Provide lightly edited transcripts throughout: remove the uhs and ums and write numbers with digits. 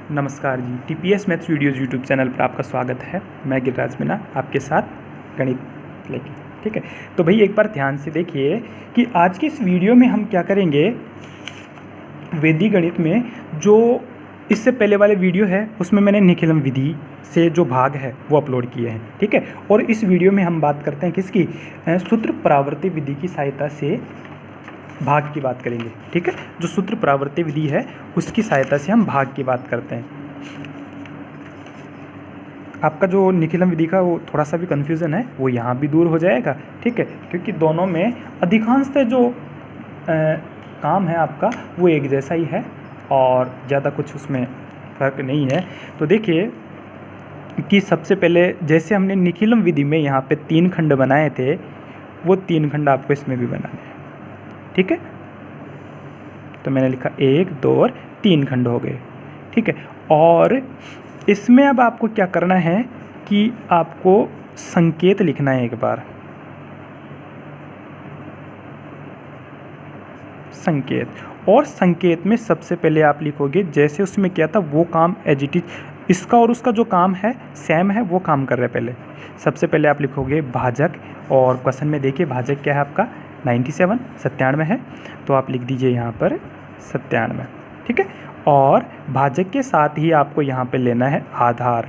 नमस्कार जी, TPS maths videos YouTube channel पर आपका स्वागत है। मैं गिरिराज मीना आपके साथ गणित लेके, ठीक है। तो भाई एक बार ध्यान से देखिए कि आज की इस वीडियो में हम क्या करेंगे। वैदिक गणित में जो इससे पहले वाले वीडियो है उसमें मैंने निखिलम विधि से जो भाग है वो अपलोड किए हैं, ठीक है। और इस वीडियो में हम बात करते हैं किसकी, सूत्र परावर्ती विधि की सहायता से भाग की बात करेंगे, ठीक है। जो सूत्र परावर्ती विधि है उसकी सहायता से हम भाग की बात करते हैं। आपका जो निखिलम विधि का वो थोड़ा सा भी कन्फ्यूज़न है वो यहाँ भी दूर हो जाएगा, ठीक है, क्योंकि दोनों में अधिकांशतः जो काम है आपका वो एक जैसा ही है और ज़्यादा कुछ उसमें फ़र्क नहीं है। तो देखिए कि सबसे पहले जैसे हमने निखिलम विधि में यहाँ पे 3 खंड बनाए थे वो 3 खंड आपको इसमें भी बनाने हैं, ठीक है। तो मैंने लिखा 1, 2 और 3 खंड हो गए, ठीक है। और इसमें अब आपको क्या करना है कि आपको संकेत लिखना है एक बार, संकेत। और संकेत में सबसे पहले आप लिखोगे जैसे उसमें क्या था वो काम एज इट इज, इसका और उसका जो काम है सेम है वो काम कर रहे हैं। पहले सबसे पहले आप लिखोगे भाजक, और क्वेश्चन में देखिए भाजक क्या है आपका 97 97 है, तो आप लिख दीजिए यहाँ पर 97, ठीक है। और भाजक के साथ ही आपको यहाँ पे लेना है आधार,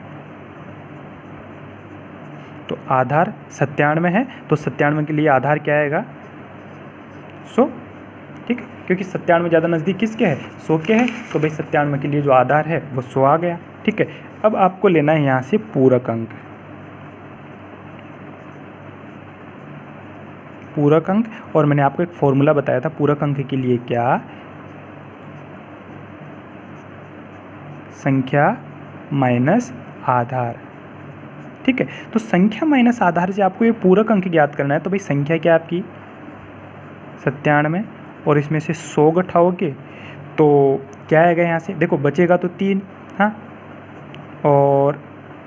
तो आधार 97 है, तो 97 के लिए आधार क्या आएगा 100, ठीक है, क्योंकि 97 ज़्यादा नज़दीक किसके है 100 के है, तो भाई 97 के लिए जो आधार है वो 100 आ गया, ठीक है। अब आपको लेना है यहाँ से पूरक अंक, पूरक अंक। और मैंने आपको एक फॉर्मूला बताया था पूरक अंक के लिए, क्या, संख्या माइनस आधार, ठीक है। तो संख्या माइनस आधार से आपको ये पूरक अंक ज्ञात करना है। तो भाई संख्या क्या आपकी 97 और इसमें से 100 घटाओगे तो क्या आएगा यहाँ से, देखो बचेगा तो 3, हाँ, और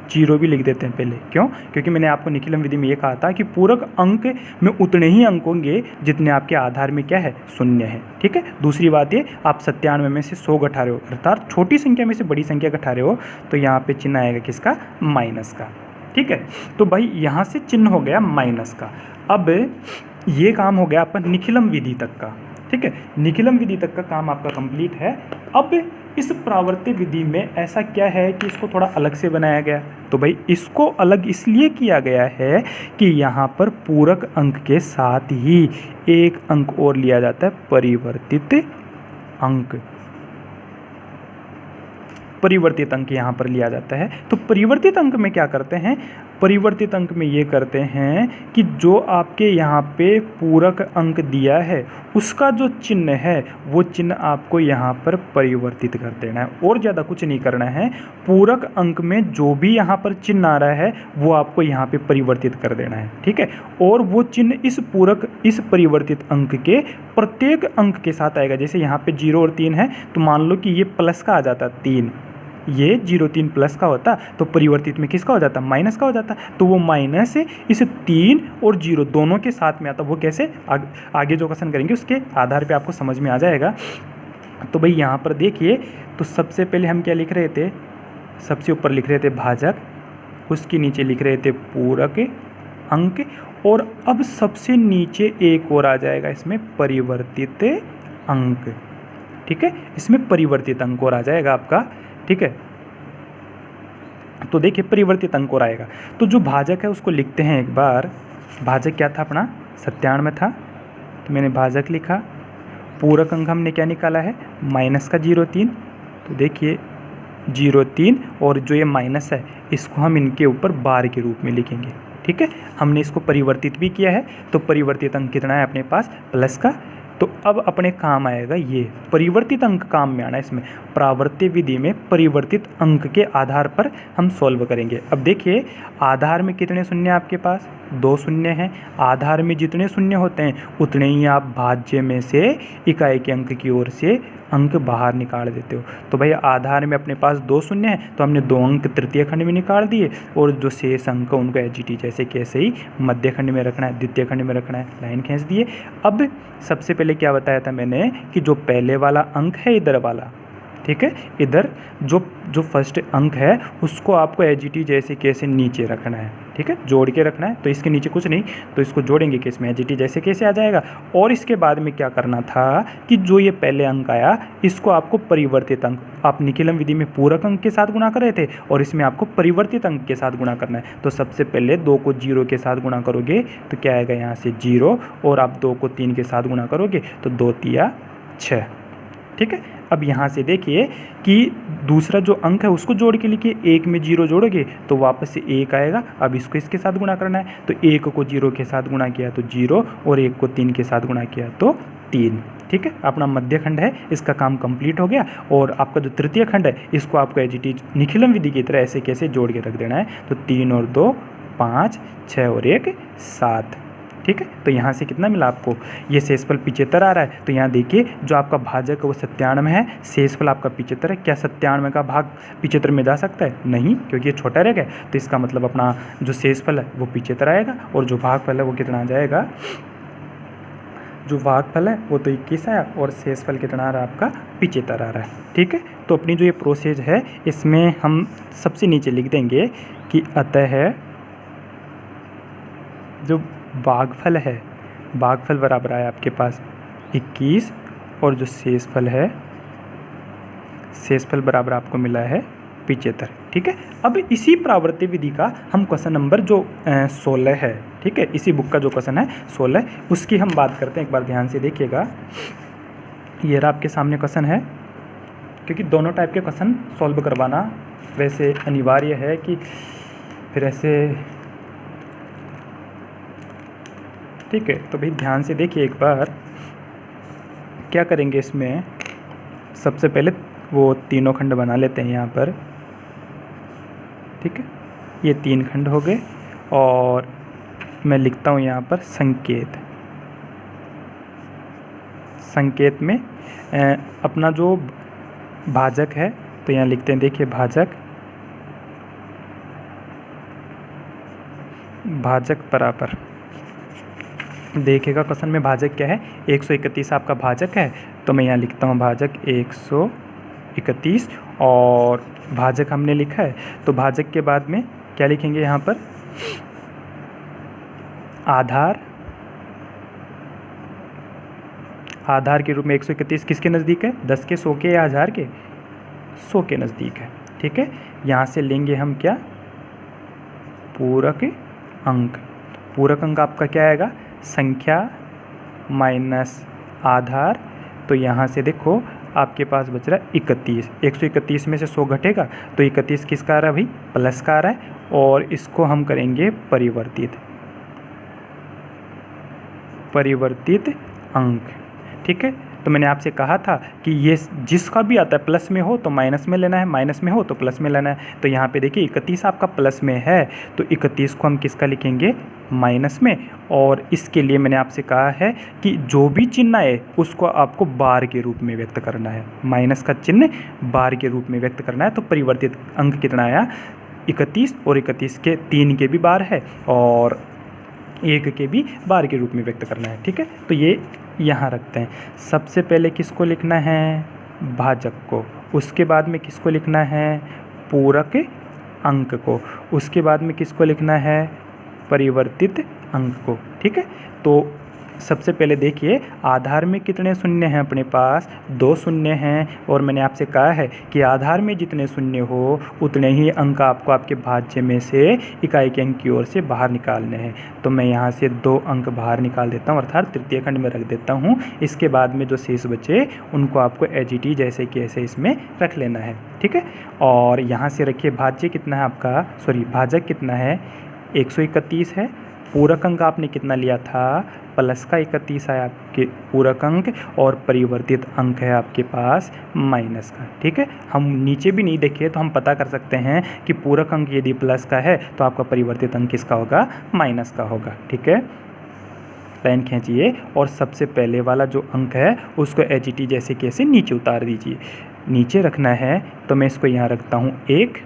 0 भी लिख देते हैं पहले, क्यों, क्योंकि मैंने आपको निखिलम विधि में ये कहा था कि पूरक अंक में उतने ही अंक होंगे जितने आपके आधार में क्या है 0 है, ठीक है। दूसरी बात ये, आप 97 में से 100 घटा रहे हो अर्थात छोटी संख्या में से बड़ी संख्या घटा रहे हो, तो यहाँ पे चिन्ह आएगा किसका, माइनस का, ठीक है। तो भाई यहाँ से चिन्ह हो गया माइनस का। अब ये काम हो गया आपका निखिलम विधि तक का, ठीक है। निखिलम विधि तक का काम आपका कंप्लीट है। अब इस परावर्ती विधि में ऐसा क्या है कि इसको थोड़ा अलग से बनाया गया, तो भाई इसको अलग इसलिए किया गया है कि यहाँ पर पूरक अंक के साथ ही एक अंक और लिया जाता है परिवर्तित अंक, परिवर्तित अंक यहाँ पर लिया जाता है। तो परिवर्तित अंक में क्या करते हैं, परिवर्तित अंक में ये करते हैं कि जो आपके यहाँ पे पूरक अंक दिया है उसका जो चिन्ह है वो चिन्ह आपको यहाँ पर परिवर्तित कर देना है, और ज़्यादा कुछ नहीं करना है। पूरक अंक में जो भी यहाँ पर चिन्ह आ रहा है वो आपको यहाँ पे परिवर्तित कर देना है, ठीक है। और वो चिन्ह इस परिवर्तित अंक के प्रत्येक अंक के साथ आएगा। जैसे यहाँ पे 0 और 3 है, तो मान लो कि ये प्लस का आ जाता 3, ये 0 3 प्लस का होता, तो परिवर्तित में किसका हो जाता, माइनस का हो जाता। तो वो माइनस इस 3 और 0 दोनों के साथ में आता। वो कैसे, आगे जो क्वेश्चन करेंगे उसके आधार पे आपको समझ में आ जाएगा। तो भाई यहाँ पर देखिए, तो सबसे पहले हम क्या लिख रहे थे, सबसे ऊपर लिख रहे थे भाजक, उसके नीचे लिख रहे थे पूरक अंक, और अब सबसे नीचे एक और आ जाएगा इसमें परिवर्तित अंक, ठीक है। इसमें परिवर्तित अंक और आ जाएगा आपका, ठीक है। तो देखिए परिवर्तित अंक और आएगा। तो जो भाजक है उसको लिखते हैं एक बार। भाजक क्या था अपना 97 था, तो मैंने भाजक लिखा। पूरक अंक हमने क्या निकाला है माइनस का 0 3, तो देखिए 0 3 और जो ये माइनस है इसको हम इनके ऊपर बार के रूप में लिखेंगे, ठीक है। हमने इसको परिवर्तित भी किया है, तो परिवर्तित अंक कितना है अपने पास प्लस का। तो अब अपने काम आएगा ये परिवर्तित अंक काम में आना। इसमें परावर्ती विधि में परिवर्तित अंक के आधार पर हम सॉल्व करेंगे। अब देखिए आधार में कितने शून्य आपके पास 2 शून्य हैं। आधार में जितने शून्य होते हैं उतने ही आप भाज्य में से इकाई के अंक की ओर से अंक बाहर निकाल देते हो। तो भाई आधार में अपने पास 2 शून्य हैं, तो हमने 2 अंक तृतीय खंड में निकाल दिए, और जो शेष अंक उनको एच जैसे कैसे ही मध्य खंड में रखना है, द्वितीय खंड में रखना है, लाइन खींच दिए। अब सबसे पहले क्या बताया था मैंने कि जो पहले वाला अंक है इधर वाला, ठीक है। इधर जो फर्स्ट अंक है उसको आपको एज इट इज जैसे कैसे नीचे रखना है, ठीक है, जोड़ के रखना है। तो इसके नीचे कुछ नहीं, तो इसको जोड़ेंगे कि इसमें एज इट इज जैसे कैसे आ जाएगा। और इसके बाद में क्या करना था कि जो ये पहले अंक आया इसको आपको परिवर्तित अंक, आप निखिलम विधि में पूरक अंक के साथ गुणा कर रहे थे और इसमें आपको परिवर्तित अंक के साथ गुणा करना है। तो सबसे पहले 2 को 0 के साथ गुणा करोगे तो क्या आएगा यहाँ से 0, और आप 2 को 3 के साथ गुणा करोगे तो 2 तिया 6, ठीक है। अब यहाँ से देखिए कि दूसरा जो अंक है उसको जोड़ के लिखिए, 1 में 0 जोड़ोगे तो वापस से 1 आएगा। अब इसको इसके साथ गुणा करना है, तो 1 को 0 के साथ गुणा किया तो 0, और 1 को 3 के साथ गुणा किया तो 3, ठीक है। अपना मध्य खंड है, इसका काम कंप्लीट हो गया। और आपका जो तृतीय खंड है इसको आपको एज इट इज निखिलम विधि की तरह ऐसे कैसे जोड़ के रख देना है। तो 3 और 2 5, 6 और 1 7, ठीक है। तो यहाँ से कितना मिला आपको, ये शेषफल 75 आ रहा है। तो यहाँ देखिए जो आपका भाजक है वो 97 है, शेषफल आपका 75 है। क्या 97 का भाग 75 में जा सकता है? नहीं, क्योंकि ये छोटा रह गया। तो इसका मतलब अपना जो शेषफल है वो 75 आएगा, और जो भागफल है वो कितना आ जाएगा, जो भागफल है वो तो 21 आया, और शेषफल कितना आ रहा है आपका 75 आ रहा है, ठीक है। तो अपनी जो ये प्रोसेस है इसमें हम सबसे नीचे लिख देंगे कि अतः जो भागफल है, भागफल बराबर आया आपके पास 21, और जो शेषफल है, शेषफल बराबर आपको मिला है 75, ठीक है। अब इसी प्रावर्ती विधि का हम क्वेश्चन नंबर जो 16 है, ठीक है, इसी बुक का जो क्वेश्चन है 16, उसकी हम बात करते हैं। एक बार ध्यान से देखिएगा, ये रहा आपके सामने क्वेश्चन है, क्योंकि दोनों टाइप के क्वेश्चन सॉल्व करवाना वैसे अनिवार्य है कि फिर ऐसे, ठीक है। तो भाई ध्यान से देखिए एक बार, क्या करेंगे इसमें, सबसे पहले वो तीनों खंड बना लेते हैं यहाँ पर, ठीक है। ये 3 खंड हो गए, और मैं लिखता हूँ यहाँ पर संकेत। संकेत में अपना जो भाजक है तो यहाँ लिखते हैं, देखिए भाजक, भाजक बराबर, देखिएगा क्वेश्चन में भाजक क्या है, 131 आपका भाजक है। तो मैं यहाँ लिखता हूँ भाजक 131, और भाजक हमने लिखा है। तो भाजक के बाद में क्या लिखेंगे यहाँ पर, आधार, आधार के रूप में 131 किसके नज़दीक है, 10 के, 100 के या 1000 के, 100 के नज़दीक है, ठीक है। यहाँ से लेंगे हम क्या, पूरक अंक। पूरक अंक आपका क्या आएगा, संख्या माइनस आधार। तो यहाँ से देखो आपके पास बच रहा है 31, 131 में से 100 घटेगा तो 31 किसका आ रहा है भाई, प्लस का आ रहा है। और इसको हम करेंगे परिवर्तित, परिवर्तित अंक, ठीक है। तो मैंने आपसे कहा था कि ये जिसका भी आता है प्लस में हो तो माइनस में लेना है, माइनस में हो तो प्लस में लेना है। तो यहाँ पे देखिए 31 आपका प्लस में है, तो 31 को हम किसका लिखेंगे, माइनस में। और इसके लिए मैंने आपसे कहा है कि जो भी चिन्ह आए उसको आपको बार के रूप में व्यक्त करना है, माइनस का चिन्ह बार के रूप में व्यक्त करना है। तो परिवर्तित अंक कितना आया, 31, और 31 के 3 के भी बार है और 1 के भी बार के रूप में व्यक्त करना है, ठीक है। तो ये यहाँ रखते हैं। सबसे पहले किसको लिखना है, भाजक को, उसके बाद में किसको लिखना है, पूरक अंक को, उसके बाद में किसको लिखना है, परिवर्तित अंक को, ठीक है। तो सबसे पहले देखिए आधार में कितने शून्य हैं अपने पास, 2 शून्य हैं। और मैंने आपसे कहा है कि आधार में जितने शून्य हो उतने ही अंक आपको आपके भाज्य में से इकाई के अंक की ओर से बाहर निकालने हैं। तो मैं यहाँ से 2 अंक बाहर निकाल देता हूँ, अर्थात तृतीय खंड में रख देता हूँ। इसके बाद में जो शेष बचे उनको आपको एजीटी जैसे कि ऐसे इसमें रख लेना है, ठीक है। और यहाँ से रखिए भाज्य कितना है आपका, भाजक कितना है, 131 है। पूरक अंक आपने कितना लिया था, प्लस का 31 है आपके पूरक अंक, और परिवर्तित अंक है आपके पास माइनस का, ठीक है। हम नीचे भी नहीं देखे तो हम पता कर सकते हैं कि पूरक अंक यदि प्लस का है तो आपका परिवर्तित अंक किसका होगा, माइनस का होगा, ठीक है। लाइन खींचिए और सबसे पहले वाला जो अंक है उसको एजीटी जैसे कैसे नीचे उतार दीजिए, नीचे रखना है। तो मैं इसको यहाँ रखता हूँ 1,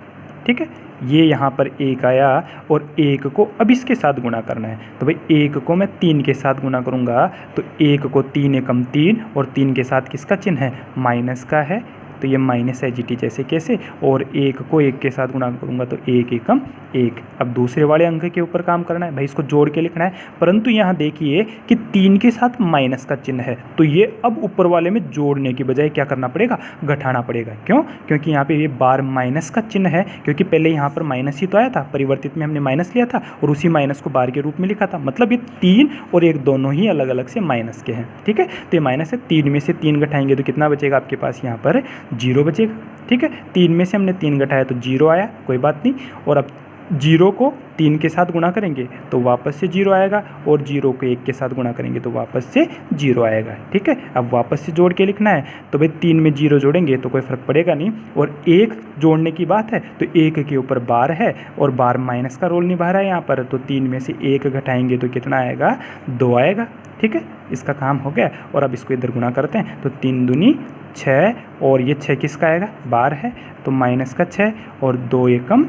ठीक है। ये यहाँ पर 1 आया और 1 को अब इसके साथ गुणा करना है। तो भाई 1 को मैं 3 के साथ गुणा करूँगा तो 1 को 3 एकम 3, और 3 के साथ किसका चिन्ह है, माइनस का है। तो ये माइनस है GT जैसे कैसे, और 1 को 1 के साथ गुणा करूँगा तो 1 एकम 1। अब दूसरे वाले अंक के ऊपर काम करना है भाई, इसको जोड़ के लिखना है, परंतु यहाँ देखिए कि 3 के साथ माइनस का चिन्ह है, तो ये अब ऊपर वाले में जोड़ने की बजाय क्या करना पड़ेगा, घटाना पड़ेगा। क्यों? क्योंकि यहाँ पे ये बार माइनस का चिन्ह है, क्योंकि पहले यहाँ पर माइनस ही तो आया था, परिवर्तित में हमने माइनस लिया था और उसी माइनस को बार के रूप में लिखा था, मतलब ये 3 और 1 दोनों ही अलग अलग से माइनस के हैं। ठीक है, तो ये माइनस है, 3 में से 3 घटाएंगे तो कितना बचेगा आपके पास यहाँ पर 0 बचेगा। ठीक है, 3 में से हमने 3 घटाया तो 0 आया, कोई बात नहीं। और अब 0 को 3 के साथ गुणा करेंगे तो वापस से 0 आएगा, और 0 को 1 के साथ गुणा करेंगे तो वापस से 0 आएगा। ठीक है, अब वापस से जोड़ के लिखना है, तो भाई 3 में 0 जोड़ेंगे तो कोई फ़र्क पड़ेगा नहीं, और 1 जोड़ने की बात है तो 1 के ऊपर बार है और बार माइनस का रोल निभा रहा है यहाँ पर, तो 3 में से 1 घटाएंगे तो कितना आएगा, 2 आएगा। ठीक है, इसका काम हो गया। और अब इसको इधर गुणा करते हैं तो 3 दूनी 6, और ये 6 किसका आएगा, बार है तो माइनस का 6, और 2 एकम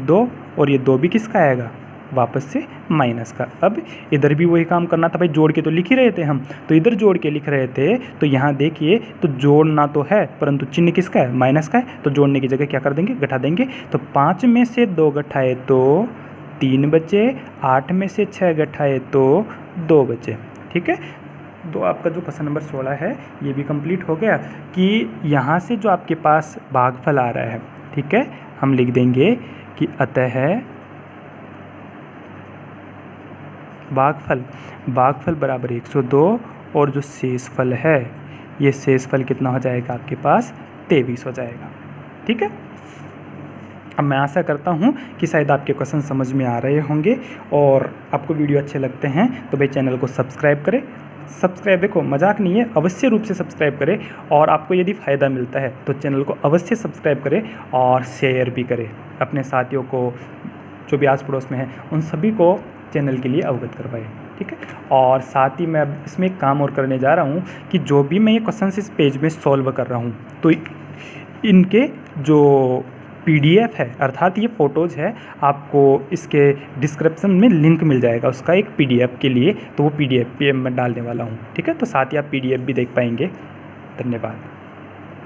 2, और ये 2 भी किसका आएगा, वापस से माइनस का। अब इधर भी वही काम करना था भाई, जोड़ के तो लिख ही रहे थे हम, तो इधर जोड़ के लिख रहे थे, तो यहाँ देखिए तो जोड़ना तो है परंतु चिन्ह किसका है, माइनस का है, तो जोड़ने की जगह क्या कर देंगे, घटा देंगे। तो 5 में से 2 घटाए तो 3 बचे, 8 में से 6 घटाए तो 2 बचे। ठीक है, तो आपका जो क्वेश्चन नंबर 16 है ये भी कंप्लीट हो गया कि यहाँ से जो आपके पास भागफल आ रहा है, ठीक है, हम लिख देंगे कि अतः भागफल बराबर 102, और जो शेषफल है ये शेषफल कितना हो जाएगा आपके पास, 23 हो जाएगा। ठीक है, अब मैं आशा करता हूँ कि शायद आपके क्वेश्चन समझ में आ रहे होंगे, और आपको वीडियो अच्छे लगते हैं तो भाई चैनल को सब्सक्राइब करें। सब्सक्राइब, देखो मजाक नहीं है, अवश्य रूप से सब्सक्राइब करें, और आपको यदि फ़ायदा मिलता है तो चैनल को अवश्य सब्सक्राइब करें और शेयर भी करें अपने साथियों को, जो भी आस पड़ोस में हैं उन सभी को चैनल के लिए अवगत करवाएं। ठीक है, और साथ ही मैं अब इसमें एक काम और करने जा रहा हूँ कि जो भी मैं ये क्वेश्चन इस पेज में सॉल्व कर रहा हूँ तो इनके जो PDF है, अर्थात ये फ़ोटोज़ है, आपको इसके डिस्क्रिप्शन में लिंक मिल जाएगा उसका एक PDF के लिए, तो वो PDF मैं डालने वाला हूँ। ठीक है, तो साथ ही आप PDF भी देख पाएंगे। धन्यवाद।